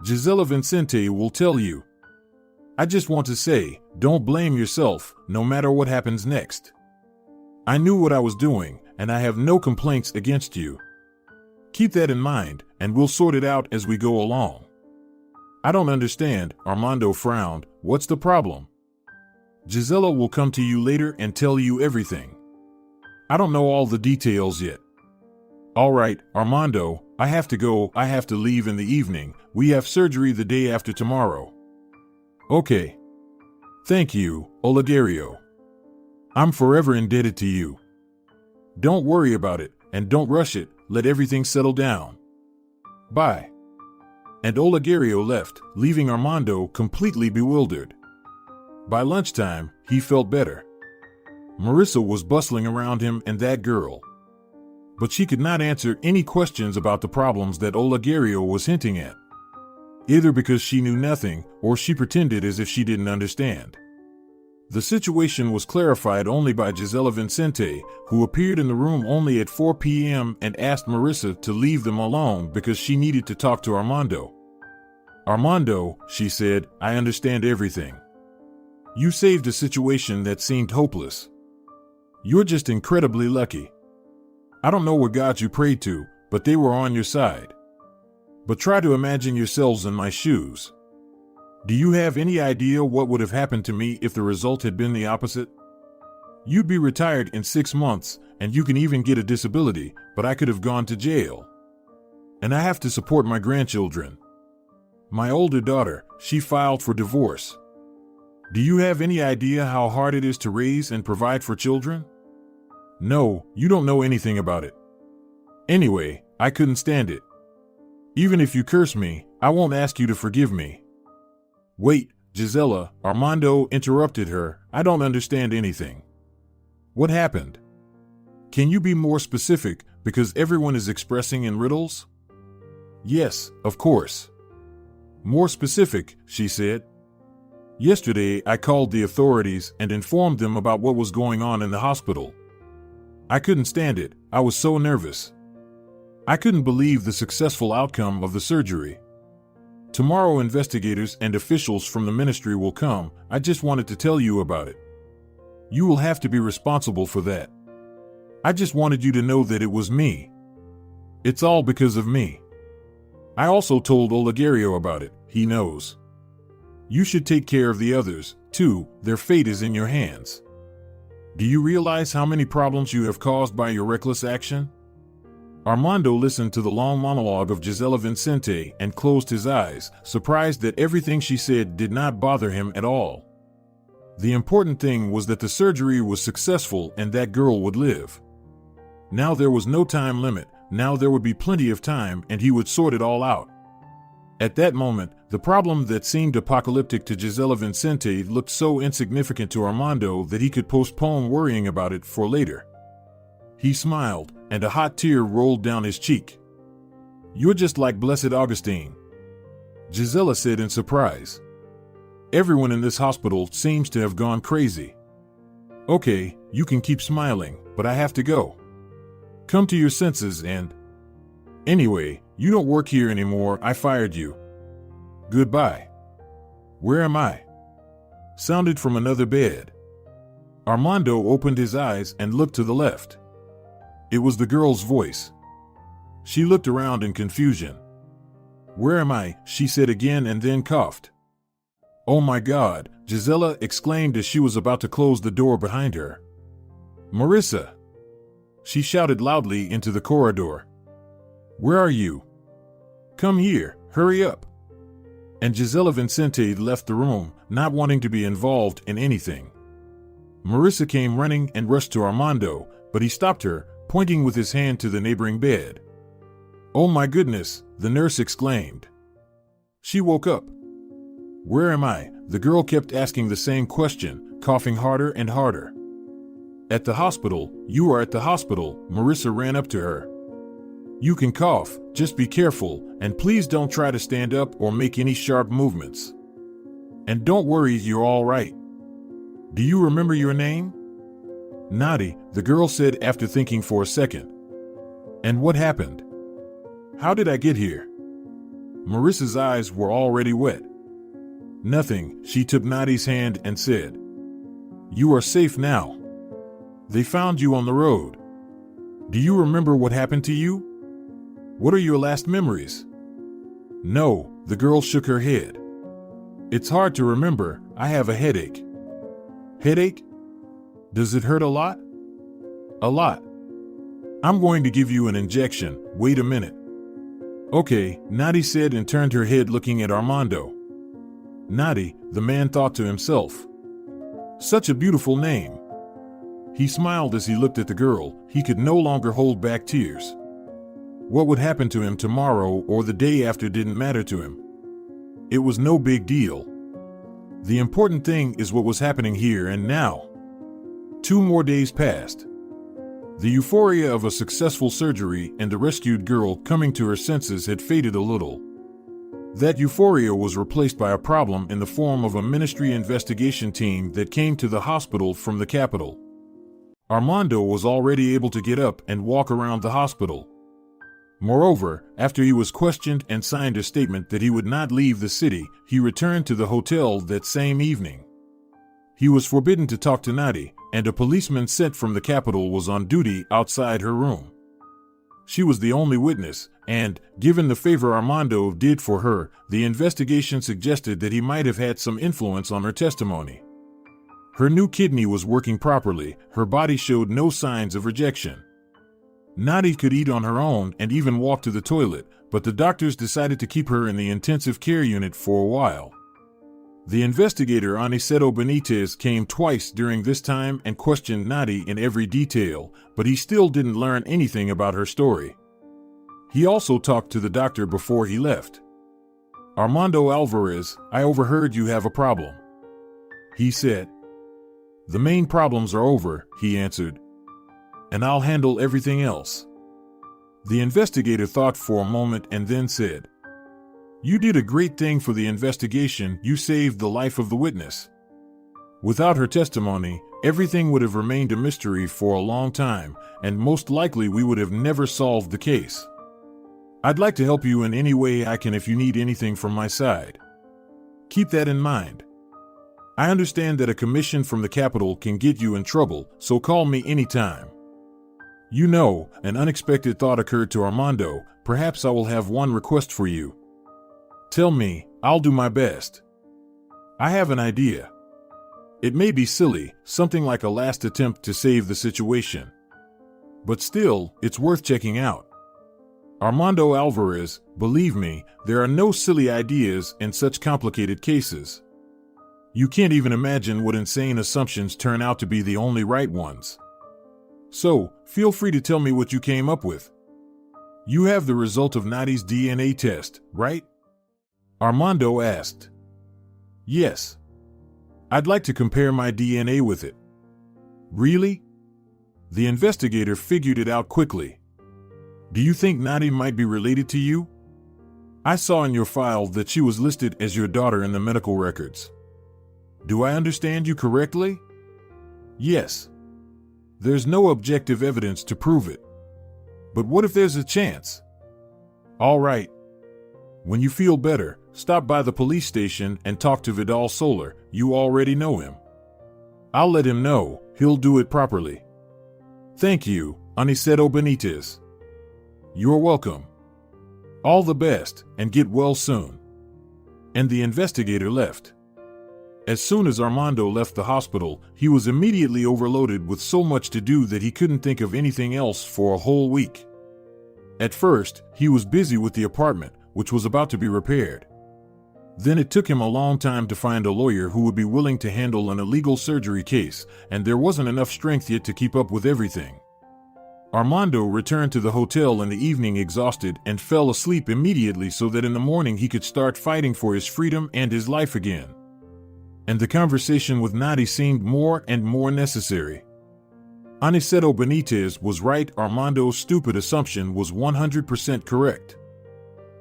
"Gisela Vincente will tell you. I just want to say, don't blame yourself, no matter what happens next. I knew what I was doing, and I have no complaints against you. Keep that in mind, and we'll sort it out as we go along." "I don't understand," Armando frowned. "What's the problem?" "Gisela will come to you later and tell you everything. I don't know all the details yet." "All right, Armando, I have to go. I have to leave in the evening. We have surgery the day after tomorrow." "Okay. Thank you, Olegario. I'm forever indebted to you. Don't worry about it, and don't rush it. Let everything settle down. Bye." And Olegario left, leaving Armando completely bewildered. By lunchtime, he felt better. Marissa was bustling around him and that girl. But she could not answer any questions about the problems that Olegario was hinting at, either because she knew nothing or she pretended as if she didn't understand. The situation was clarified only by Gisela Vincente, who appeared in the room only at 4 p.m. and asked Marissa to leave them alone because she needed to talk to Armando. "Armando," she said, "I understand everything. You saved a situation that seemed hopeless. You're just incredibly lucky. I don't know what gods you prayed to, but they were on your side. But try to imagine yourselves in my shoes. Do you have any idea what would have happened to me if the result had been the opposite? You'd be retired in 6 months, and you can even get a disability, but I could have gone to jail. And I have to support my grandchildren. My older daughter, she filed for divorce. Do you have any idea how hard it is to raise and provide for children? No, you don't know anything about it. Anyway, I couldn't stand it. Even if you curse me, I won't ask you to forgive me." "Wait, Gisela," Armando interrupted her. "I don't understand anything. What happened? Can you be more specific, because everyone is expressing in riddles?" "Yes, of course. More specific," she said. "Yesterday I called the authorities and informed them about what was going on in the hospital. I couldn't stand it. I was so nervous. I couldn't believe the successful outcome of the surgery. Tomorrow investigators and officials from the ministry will come. I just wanted to tell you about it. You will have to be responsible for that. I just wanted you to know that it was me. It's all because of me. I also told Olegario about it. He knows. You should take care of the others, too. Their fate is in your hands. Do you realize how many problems you have caused by your reckless action?" Armando listened to the long monologue of Gisela Vincente and closed his eyes, surprised that everything she said did not bother him at all. The important thing was that the surgery was successful and that girl would live. Now there was no time limit. Now there would be plenty of time and he would sort it all out. At that moment, the problem that seemed apocalyptic to Gisela Vincente looked so insignificant to Armando that he could postpone worrying about it for later. He smiled, and a hot tear rolled down his cheek. "You're just like Blessed Augustine," Gisela said in surprise. "Everyone in this hospital seems to have gone crazy." "Okay, you can keep smiling, but I have to go. Come to your senses and... Anyway, you don't work here anymore. I fired you. Goodbye." "Where am I?" sounded from another bed. Armando opened his eyes and looked to the left. It was the girl's voice. She looked around in confusion. "Where am I?" she said again and then coughed. "Oh my God," Gisela exclaimed as she was about to close the door behind her. "Marissa!" she shouted loudly into the corridor. "Where are you? Come here, hurry up." And Gisela Vincente left the room, not wanting to be involved in anything. Marissa came running and rushed to Armando, but he stopped her, pointing with his hand to the neighboring bed. "Oh my goodness," the nurse exclaimed. She woke up. "Where am I?" The girl kept asking the same question, coughing harder and harder. "At the hospital. You are at the hospital." Marissa ran up to her. "You can cough, just be careful, and please don't try to stand up or make any sharp movements. And don't worry, you're all right. Do you remember your name?" "Nadi," the girl said after thinking for a second. "And what happened? How did I get here?" Marissa's eyes were already wet. "Nothing," she took Nadi's hand and said. "You are safe now. They found you on the road. Do you remember what happened to you? What are your last memories?" "No," the girl shook her head. "It's hard to remember. I have a headache." "Headache? Does it hurt a lot?" "A lot. I'm going to give you an injection. Wait a minute." "Okay," Nadi said and turned her head looking at Armando. Nadi, the man thought to himself. Such a beautiful name. He smiled as he looked at the girl. He could no longer hold back tears. What would happen to him tomorrow or the day after didn't matter to him. It was no big deal. The important thing is what was happening here and now. 2 more days passed. The euphoria of a successful surgery and the rescued girl coming to her senses had faded a little. That euphoria was replaced by a problem in the form of a ministry investigation team that came to the hospital from the capital. Armando was already able to get up and walk around the hospital. Moreover, after he was questioned and signed a statement that he would not leave the city, he returned to the hotel that same evening. He was forbidden to talk to Nadi, and a policeman sent from the capital was on duty outside her room. She was the only witness, and, given the favor Armando did for her, the investigation suggested that he might have had some influence on her testimony. Her new kidney was working properly, her body showed no signs of rejection. Nadi could eat on her own and even walk to the toilet, but the doctors decided to keep her in the intensive care unit for a while. The investigator Gisela Benitez came twice during this time and questioned Nadi in every detail, but he still didn't learn anything about her story. He also talked to the doctor before he left. "Armando Alvarez, I overheard you have a problem," he said. "The main problems are over," he answered, "and I'll handle everything else." The investigator thought for a moment and then said, "You did a great thing for the investigation. You saved the life of the witness. Without her testimony, everything would have remained a mystery for a long time, and most likely we would have never solved the case. I'd like to help you in any way I can if you need anything from my side. Keep that in mind. I understand that a commission from the capital can get you in trouble, so call me anytime." "You know," an unexpected thought occurred to Armando, "perhaps I will have one request for you." "Tell me, I'll do my best." "I have an idea. It may be silly, something like a last attempt to save the situation. But still, it's worth checking out. Armando Alvarez, believe me, there are no silly ideas in such complicated cases. You can't even imagine what insane assumptions turn out to be the only right ones. So, feel free to tell me what you came up with. You have the result of Nadi's DNA test, right?" Armando asked. "Yes. I'd like to compare my DNA with it." "Really?" The investigator figured it out quickly. "Do you think Nadi might be related to you? I saw in your file that she was listed as your daughter in the medical records. Do I understand you correctly?" "Yes. There's no objective evidence to prove it. But what if there's a chance?" "All right. When you feel better, stop by the police station and talk to Vidal Solar. You already know him. I'll let him know. He'll do it properly." "Thank you, Gisela Benitez." "You're welcome. All the best, and get well soon." And the investigator left. As soon as Armando left the hospital, he was immediately overloaded with so much to do that he couldn't think of anything else for a whole week. At first, he was busy with the apartment, which was about to be repaired. Then it took him a long time to find a lawyer who would be willing to handle an illegal surgery case, and there wasn't enough strength yet to keep up with everything. Armando returned to the hotel in the evening exhausted and fell asleep immediately so that in the morning he could start fighting for his freedom and his life again. And the conversation with Nadi seemed more and more necessary. Gisela Benitez was right. Armando's stupid assumption was 100% correct.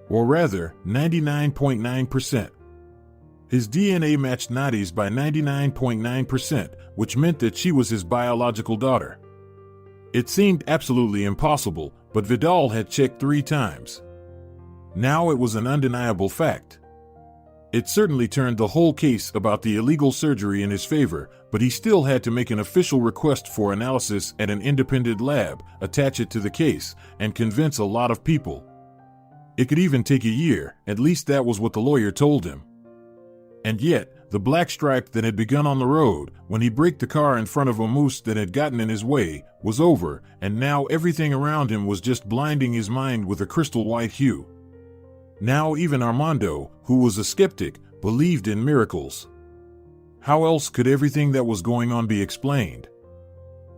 Or rather, 99.9%. His DNA matched Nadi's by 99.9%, which meant that she was his biological daughter. It seemed absolutely impossible, but Vidal had checked 3 times. Now it was an undeniable fact. It certainly turned the whole case about the illegal surgery in his favor, but he still had to make an official request for analysis at an independent lab, attach it to the case, and convince a lot of people. It could even take a year, at least that was what the lawyer told him. And yet, the black stripe that had begun on the road, when he braked the car in front of a moose that had gotten in his way, was over, and now everything around him was just blinding his mind with a crystal white hue. Now even Armando, who was a skeptic, believed in miracles. How else could everything that was going on be explained?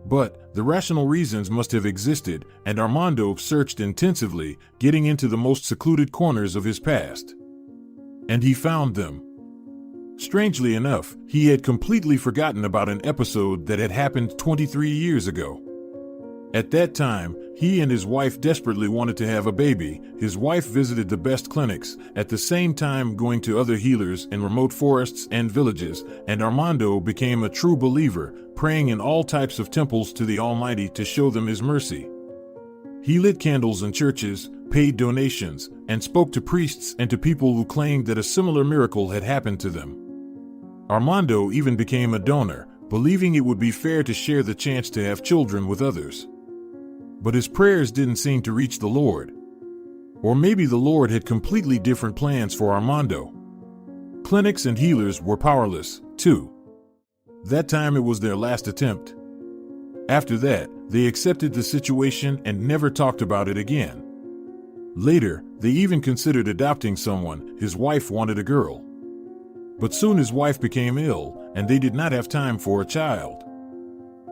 But the rational reasons must have existed, and Armando searched intensively, getting into the most secluded corners of his past. And he found them. Strangely enough, he had completely forgotten about an episode that had happened 23 years ago. At that time, he and his wife desperately wanted to have a baby. His wife visited the best clinics, at the same time going to other healers in remote forests and villages, and Armando became a true believer, praying in all types of temples to the Almighty to show them His mercy. He lit candles in churches, paid donations, and spoke to priests and to people who claimed that a similar miracle had happened to them. Armando even became a donor, believing it would be fair to share the chance to have children with others. But his prayers didn't seem to reach the Lord. Or maybe the Lord had completely different plans for Armando. Clinics and healers were powerless, too. That time it was their last attempt. After that, they accepted the situation and never talked about it again. Later, they even considered adopting someone. His wife wanted a girl. But soon his wife became ill, and they did not have time for a child.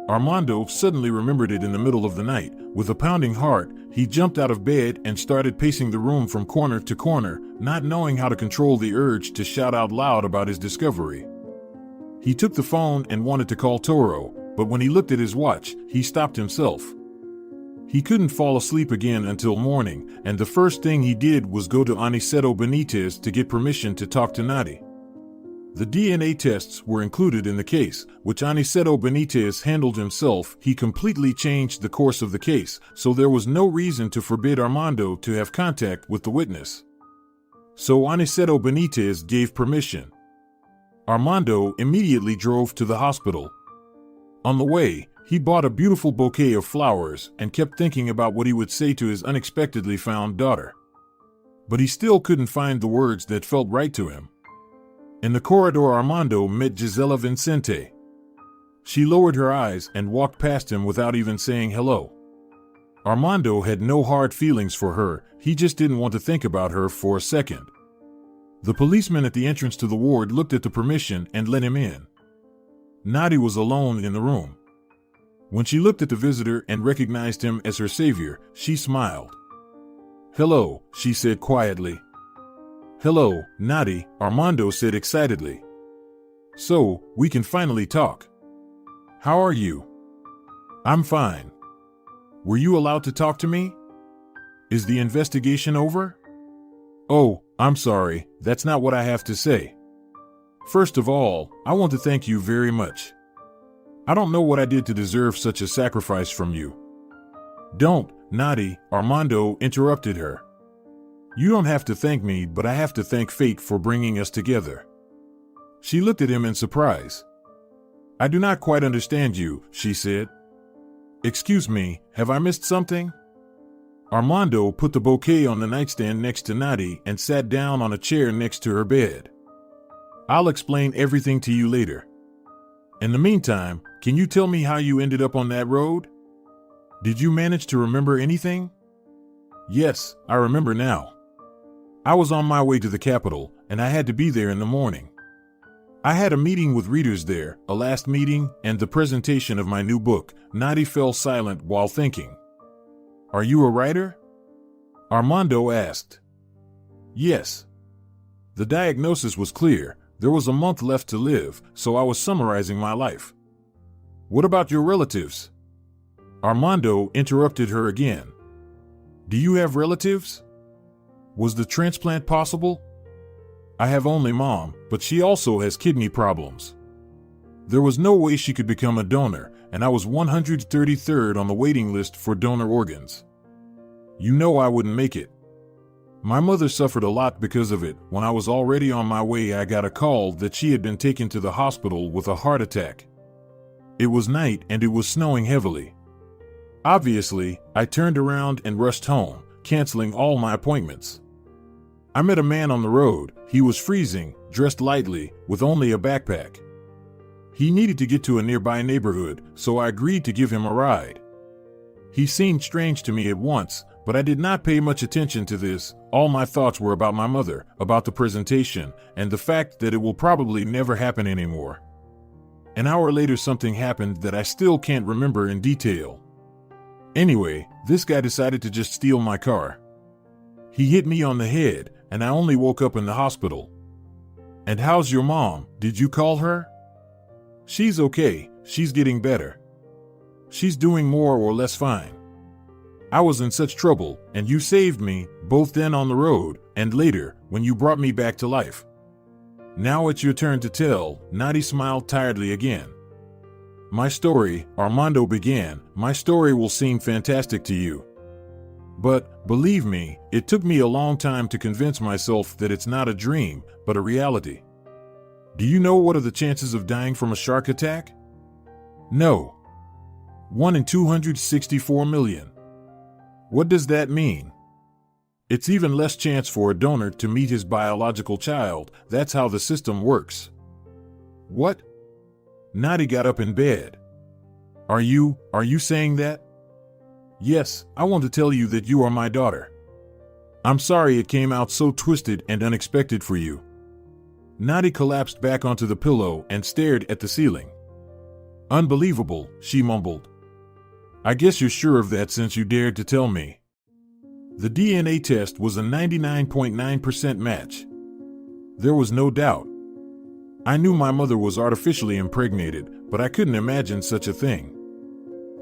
Armando suddenly remembered it in the middle of the night. With a pounding heart, he jumped out of bed and started pacing the room from corner to corner, not knowing how to control the urge to shout out loud about his discovery. He took the phone and wanted to call Toro, but when he looked at his watch, he stopped himself. He couldn't fall asleep again until morning, and the first thing he did was go to Aniceto Benitez to get permission to talk to Nadi. The DNA tests were included in the case, which Aniceto Benitez handled himself. He completely changed the course of the case, so there was no reason to forbid Armando to have contact with the witness. So Aniceto Benitez gave permission. Armando immediately drove to the hospital. On the way, he bought a beautiful bouquet of flowers and kept thinking about what he would say to his unexpectedly found daughter. But he still couldn't find the words that felt right to him. In the corridor, Armando met Gisela Vincente. She lowered her eyes and walked past him without even saying hello. Armando had no hard feelings for her, he just didn't want to think about her for a second. The policeman at the entrance to the ward looked at the permission and let him in. Nadi was alone in the room. When she looked at the visitor and recognized him as her savior, she smiled. "Hello," she said quietly. "Hello, Nadi," Armando said excitedly. "So, we can finally talk. How are you?" "I'm fine. Were you allowed to talk to me? Is the investigation over?" "Oh, I'm sorry, that's not what I have to say. First of all, I want to thank you very much. I don't know what I did to deserve such a sacrifice from you." "Don't, Nadi," Armando interrupted her. "You don't have to thank me, but I have to thank fate for bringing us together." She looked at him in surprise. "I do not quite understand you," she said. "Excuse me, have I missed something?" Armando put the bouquet on the nightstand next to Nadi and sat down on a chair next to her bed. "I'll explain everything to you later. In the meantime, can you tell me how you ended up on that road? Did you manage to remember anything?" "Yes, I remember now. I was on my way to the capital, and I had to be there in the morning. I had a meeting with readers there, a last meeting, and the presentation of my new book." Nadi fell silent while thinking. "Are you a writer?" Armando asked. "Yes." The diagnosis was clear. There was a month left to live, so I was summarizing my life. "What about your relatives?" Armando interrupted her again. "Do you have relatives? Was the transplant possible?" "I have only Mom, but she also has kidney problems. There was no way she could become a donor, and I was 133rd on the waiting list for donor organs. You know I wouldn't make it. My mother suffered a lot because of it. When I was already on my way, I got a call that she had been taken to the hospital with a heart attack. It was night and it was snowing heavily. Obviously, I turned around and rushed home, canceling all my appointments. I met a man on the road. He was freezing, dressed lightly, with only a backpack. He needed to get to a nearby neighborhood, so I agreed to give him a ride. He seemed strange to me at once, but I did not pay much attention to this. All my thoughts were about my mother, about the presentation, and the fact that it will probably never happen anymore. An hour later, something happened that I still can't remember in detail. Anyway, this guy decided to just steal my car. He hit me on the head, and I only woke up in the hospital. And how's your mom? Did you call her? She's okay. She's getting better. She's doing more or less fine. I was in such trouble, and you saved me, both then on the road, and later, when you brought me back to life. Now it's your turn to tell. Nadi smiled tiredly again. My story, Armando began, my story will seem fantastic to you. But, believe me, it took me a long time to convince myself that it's not a dream, but a reality. Do you know what are the chances of dying from a shark attack? No. 1 in 264 million. What does that mean? It's even less chance for a donor to meet his biological child. That's how the system works. What? Nadi got up in bed. Are you saying that? Yes, I want to tell you that you are my daughter. I'm sorry it came out so twisted and unexpected for you. Nadi collapsed back onto the pillow and stared at the ceiling. Unbelievable, she mumbled. I guess you're sure of that since you dared to tell me. The DNA test was a 99.9% match. There was no doubt. I knew my mother was artificially impregnated, but I couldn't imagine such a thing.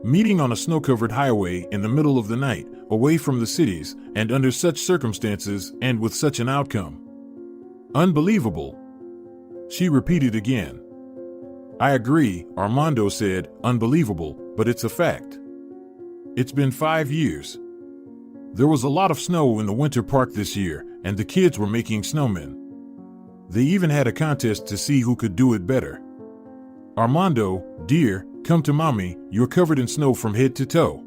Meeting on a snow-covered highway in the middle of the night, away from the cities, and under such circumstances, and with such an outcome. Unbelievable. She repeated again. I agree, Armando said, unbelievable, but it's a fact. It's been 5 years. There was a lot of snow in the winter park this year, and the kids were making snowmen. They even had a contest to see who could do it better. Armando, dear, come to mommy, you're covered in snow from head to toe.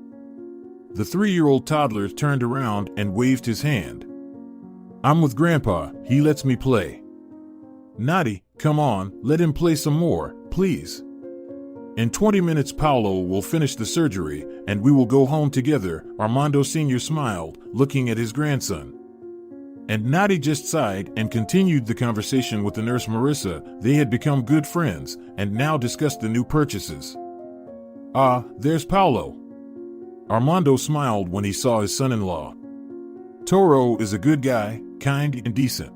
The 3-year-old toddler turned around and waved his hand. I'm with Grandpa, he lets me play. Nadi, come on, let him play some more, please. In 20 minutes Paolo will finish the surgery, and we will go home together, Armando Sr. smiled, looking at his grandson. And Nadi just sighed and continued the conversation with the nurse Marissa. They had become good friends, and now discussed the new purchases. Ah, there's Paolo. Armando smiled when he saw his son-in-law. Toro is a good guy, kind and decent.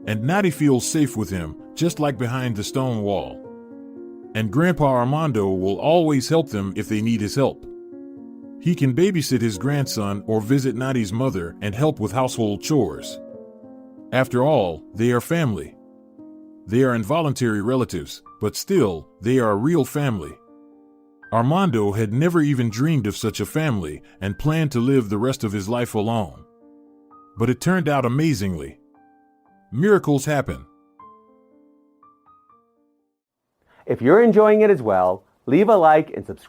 And Nadi feels safe with him, just like behind the stone wall. And Grandpa Armando will always help them if they need his help. He can babysit his grandson or visit Nadi's mother and help with household chores. After all, they are family. They are involuntary relatives, but still, they are a real family. Armando had never even dreamed of such a family and planned to live the rest of his life alone. But it turned out amazingly. Miracles happen. If you're enjoying it as well, leave a like and subscribe.